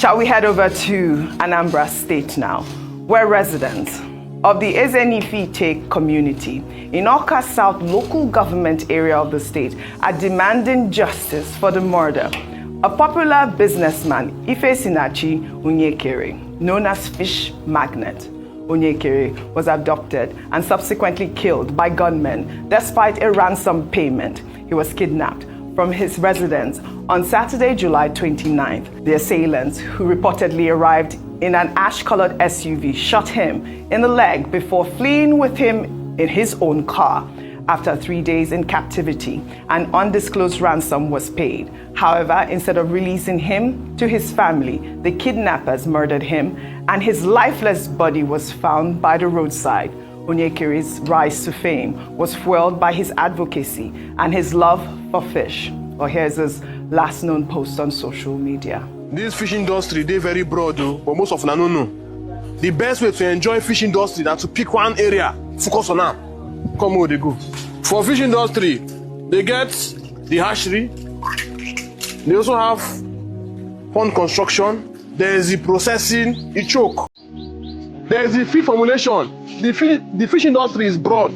Shall we head over to Anambra State now, where residents of the Ezenifite community in Awka South local government area of the state are demanding justice for the murder of popular businessman Ife Sinachi Onyekere, known as Fish Magnet. Onyekere was abducted and subsequently killed by gunmen despite a ransom payment. He was kidnapped from his residence on Saturday, July 29th. The assailants, who reportedly arrived in an ash-colored SUV, shot him in the leg before fleeing with him in his own car. After 3 days in captivity, an undisclosed ransom was paid. However, instead of releasing him to his family, the kidnappers murdered him and his lifeless body was found by the roadside. Onyekere's rise to fame was fueled by his advocacy and his love for fish. Well, here's his last known post on social media. This fish industry, they very broad, but most of them don't know. The best way to enjoy fish industry is to pick one area, focus on that. Come where they go. For fish industry, they get the hatchery. They also have pond construction. There is the processing, the choke. There is the feed formulation. The fish industry is broad.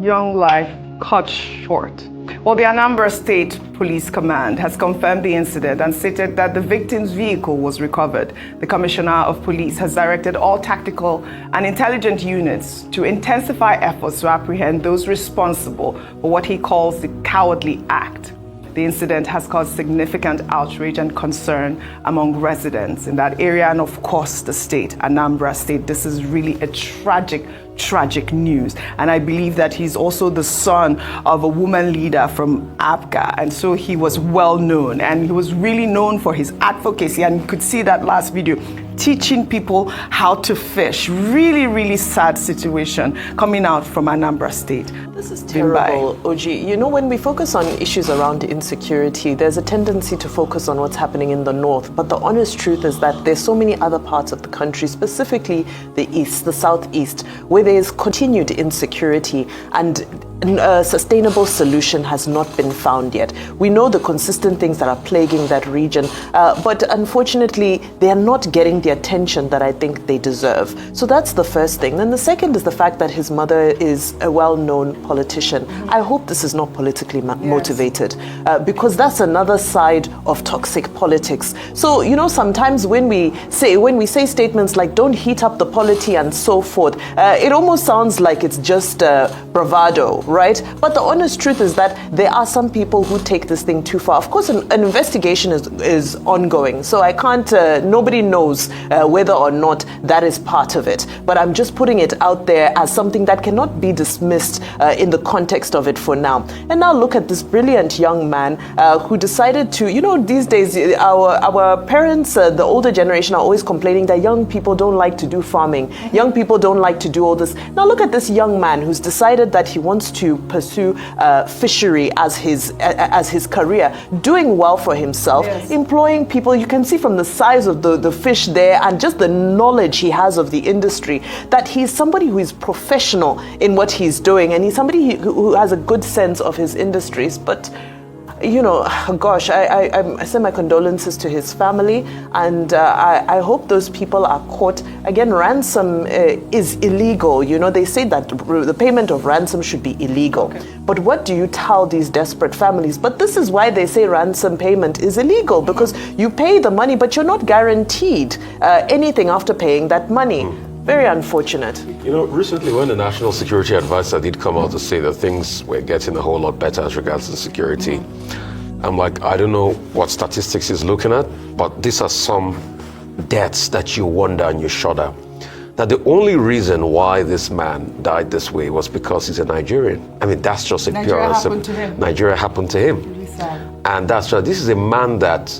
Young life cut short. Well, the Anambra State Police Command has confirmed the incident and stated that the victim's vehicle was recovered. The Commissioner of Police has directed all tactical and intelligence units to intensify efforts to apprehend those responsible for what he calls the cowardly act. The incident has caused significant outrage and concern among residents in that area and, of course, the state, Anambra State. This is really a tragic news. And I believe that he's also the son of a woman leader from Abga. And so he was well known and he was really known for his advocacy. And you could see that last video, teaching people how to fish. Really sad situation coming out from Anambra State. This is terrible, Oji. You know, when we focus on issues around insecurity, there's a tendency to focus on what's happening in the north. But the honest truth is that there's so many other parts of the country, specifically the east, the southeast, where there's continued insecurity and a sustainable solution has not been found yet. We know the consistent things that are plaguing that region, but unfortunately, they are not getting the attention that I think they deserve. So that's the first thing. Then the second is the fact that his mother is a well-known politician. I hope this is not politically motivated, because that's another side of toxic politics. So, you know, sometimes when we say statements like "don't heat up the polity" and so forth, it almost sounds like it's just bravado, right? But the honest truth is that there are some people who take this thing too far. Of course, an investigation is ongoing, so I can't, nobody knows whether or not that is part of it. But I'm just putting it out there as something that cannot be dismissed in the context of it for now. And now look at this brilliant young man who decided to, you know, these days our parents, the older generation, are always complaining that young people don't like to do farming. Young people don't like to do all this. Now look at this young man who's decided that he wants to pursue fishery as his career, doing well for himself, employing people. You can see from the size of the fish there and just the knowledge he has of the industry that he's somebody who is professional in what he's doing, and he's somebody who has a good sense of his industries. But you know, gosh, I send my condolences to his family, and I hope those people are caught. Again, ransom is illegal. You know, they say that the payment of ransom should be illegal. Okay. But what do you tell these desperate families? But this is why they say ransom payment is illegal, because you pay the money, but you're not guaranteed anything after paying that money. Very unfortunate. You know, recently when the National Security Advisor did come out to say that things were getting a whole lot better as regards to security, I'm like, I don't know what statistics he's looking at, but these are some deaths that you wonder and you shudder. That the only reason why this man died this way was because he's a Nigerian. I mean, that's just a pure answer. Nigeria happened to him. Really sad. And that's right. This is a man that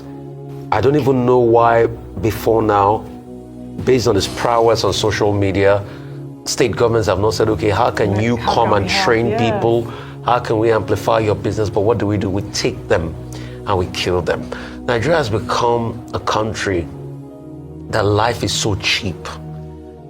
I don't even know why before now, based on his prowess on social media, state governments have not said, okay, how can you come and train people? How can we amplify your business? But what do? We take them and we kill them. Nigeria has become a country that life is so cheap.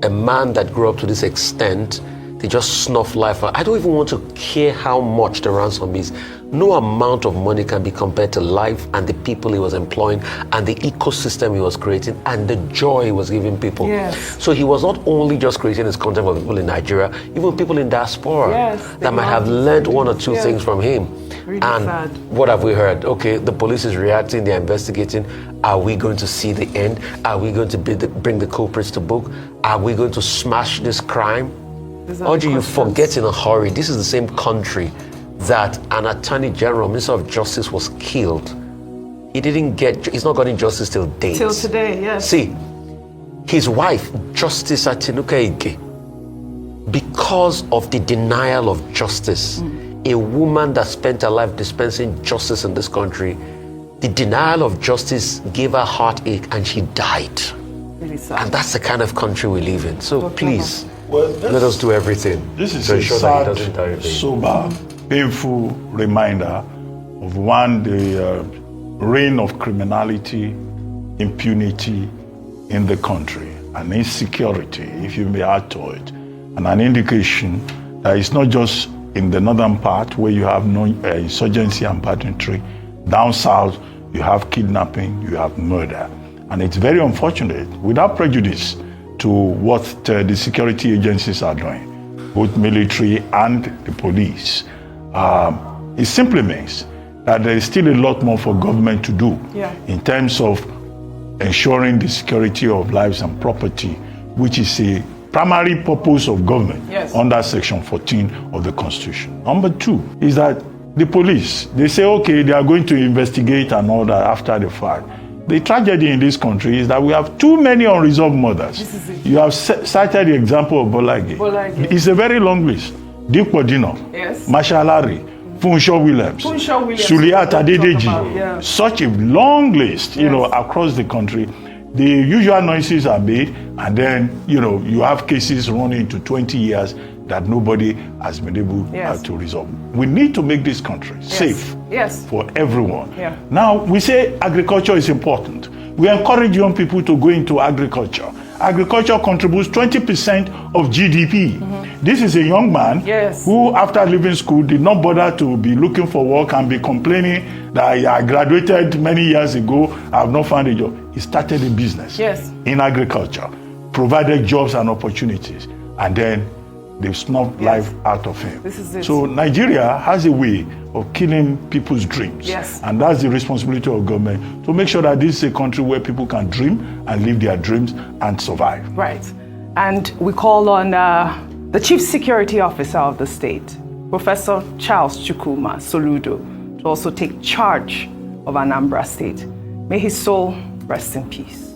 A man that grew up to this extent, they just snuff life out. I don't even want to care how much the ransom is. No amount of money can be compared to life and the people he was employing and the ecosystem he was creating and the joy he was giving people. Yes. So he was not only just creating his content for people in Nigeria, even people in diaspora that might have learned one or two things from him. Really and sad. What have we heard? Okay, the police is reacting, they're investigating. Are we going to see the end? Are we going to bring the culprits to book? Are we going to smash this crime? Audrey, you forget in a hurry, this is the same country that an attorney general, Minister of Justice, was killed. He's not gotten justice till date. Till today, yes. See, his wife, Justice Atinuka Ige, because of the denial of justice, a woman that spent her life dispensing justice in this country, the denial of justice gave her heartache and she died. Really sad. And that's the kind of country we live in. So please, well, let us do everything this is to a ensure sad, that he doesn't die. sober, painful reminder of the reign of criminality, impunity in the country, and insecurity, if you may add to it, and an indication that it's not just in the northern part where you have no insurgency and banditry. Down south, you have kidnapping, you have murder. And it's very unfortunate, without prejudice to what the security agencies are doing, both military and the police. It simply means that there is still a lot more for government to do in terms of ensuring the security of lives and property, which is a primary purpose of government under Section 14 of the Constitution. Number two is that the police, they say, okay, they are going to investigate and all that after the fact. The tragedy in this country is that we have too many unresolved murders. You have cited the example of Bolage. It's a very long list. Dick Wadino, Mashalari, Funshaw Williams, Suliat Adedeji. Such a long list, across the country. The usual noises are made, and then, you have cases running to 20 years that nobody has been able to resolve. We need to make this country safe for everyone. Now, we say agriculture is important. We encourage young people to go into agriculture. Agriculture contributes 20% of GDP. This is a young man who, after leaving school, did not bother to be looking for work and be complaining that I graduated many years ago, I have not found a job. He started a business in agriculture, provided jobs and opportunities, and then they've snuffed life out of him. This is it. So Nigeria has a way of killing people's dreams. And that's the responsibility of government to make sure that this is a country where people can dream and live their dreams and survive. Right. And we call on the Chief Security Officer of the state, Professor Charles Chukwuma Soludo, to also take charge of Anambra State. May his soul rest in peace.